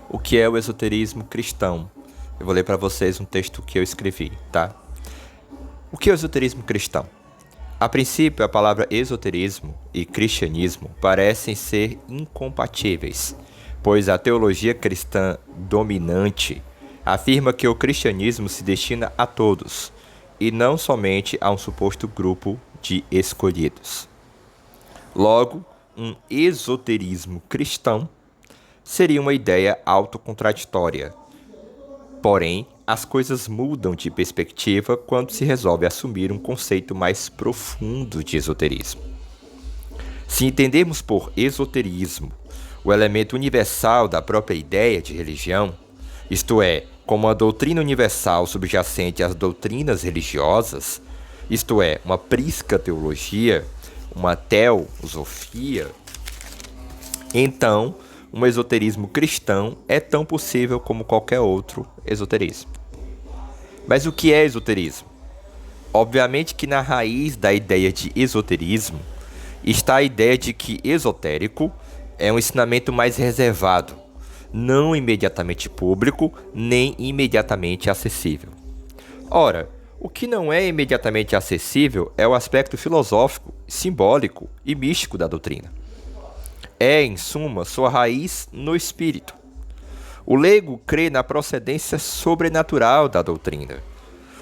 o que é o esoterismo cristão. Eu vou ler para vocês um texto que eu escrevi, tá? O que é o esoterismo cristão? A princípio, a palavra esoterismo e cristianismo parecem ser incompatíveis, pois a teologia cristã dominante afirma que o cristianismo se destina a todos, e não somente a um suposto grupo de escolhidos. Logo, um esoterismo cristão seria uma ideia autocontraditória. Porém, as coisas mudam de perspectiva quando se resolve assumir um conceito mais profundo de esoterismo. Se entendermos por esoterismo o elemento universal da própria ideia de religião, isto é, como uma doutrina universal subjacente às doutrinas religiosas, isto é, uma prisca teologia, uma teosofia, então um esoterismo cristão é tão possível como qualquer outro esoterismo. Mas o que é esoterismo? Obviamente que na raiz da ideia de esoterismo está a ideia de que esotérico é um ensinamento mais reservado, não imediatamente público, nem imediatamente acessível. Ora, o que não é imediatamente acessível é o aspecto filosófico, simbólico e místico da doutrina. É, em suma, sua raiz no espírito. O leigo crê na procedência sobrenatural da doutrina.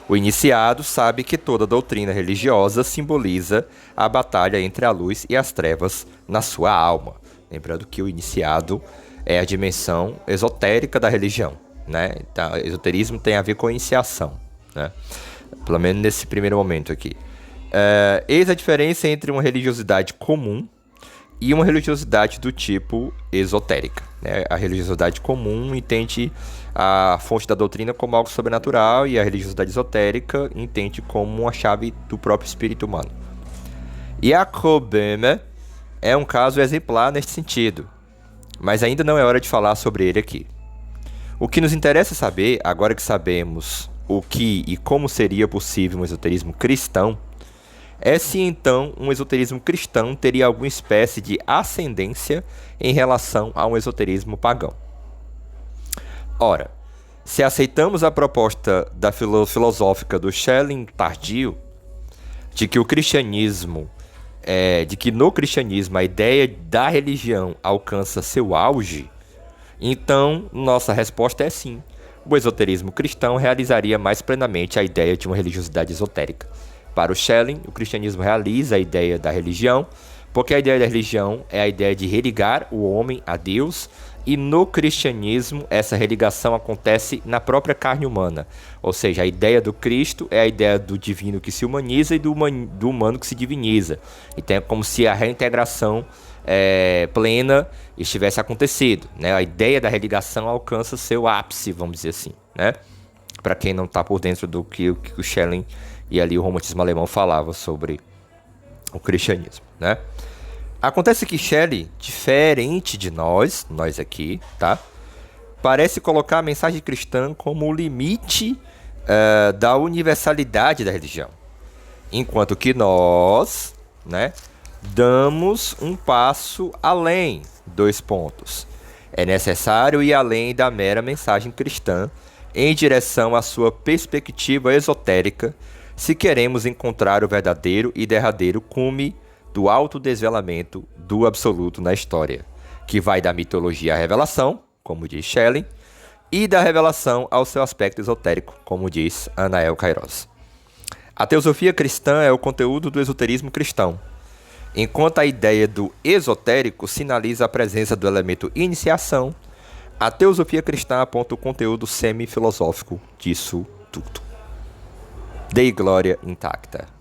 O iniciado sabe que toda doutrina religiosa simboliza a batalha entre a luz e as trevas na sua alma. Lembrando que o iniciado é a dimensão esotérica da religião, né? Então, esoterismo tem a ver com a iniciação, né? Pelo menos nesse primeiro momento aqui. Eis a diferença entre uma religiosidade comum e uma religiosidade do tipo esotérica, né? A religiosidade comum entende a fonte da doutrina como algo sobrenatural e a religiosidade esotérica entende como uma chave do próprio espírito humano. Jacob Böhme é um caso exemplar neste sentido, mas ainda não é hora de falar sobre ele aqui. O que nos interessa saber, agora que sabemos o que e como seria possível um esoterismo cristão, é se então um esoterismo cristão teria alguma espécie de ascendência em relação a um esoterismo pagão. Ora, se aceitamos a proposta da filosófica do Schelling tardio, de que no cristianismo a ideia da religião alcança seu auge, então nossa resposta é sim. O esoterismo cristão realizaria mais plenamente a ideia de uma religiosidade esotérica. Para o Schelling, o cristianismo realiza a ideia da religião, porque a ideia da religião é a ideia de religar o homem a Deus, e no cristianismo essa religação acontece na própria carne humana. Ou seja, a ideia do Cristo é a ideia do divino que se humaniza e do humano que se diviniza. Então é como se a reintegração plena estivesse acontecido, né? A ideia da religação alcança seu ápice, vamos dizer assim, né? Para quem não está por dentro do que o Schelling e ali o romantismo alemão falava sobre o cristianismo, né? Acontece que Schelling, diferente de nós aqui, tá? Parece colocar a mensagem cristã como o limite da universalidade da religião. Enquanto que nós, né, damos um passo além. É necessário ir além da mera mensagem cristã em direção à sua perspectiva esotérica, se queremos encontrar o verdadeiro e derradeiro cume do autodesvelamento do absoluto na história, que vai da mitologia à revelação, como diz Schelling, e da revelação ao seu aspecto esotérico, como diz Anael Queiroz. A teosofia cristã é o conteúdo do esoterismo cristão, enquanto a ideia do esotérico sinaliza a presença do elemento iniciação. A teosofia cristã aponta o conteúdo semi-filosófico disso tudo. Dei glória intacta.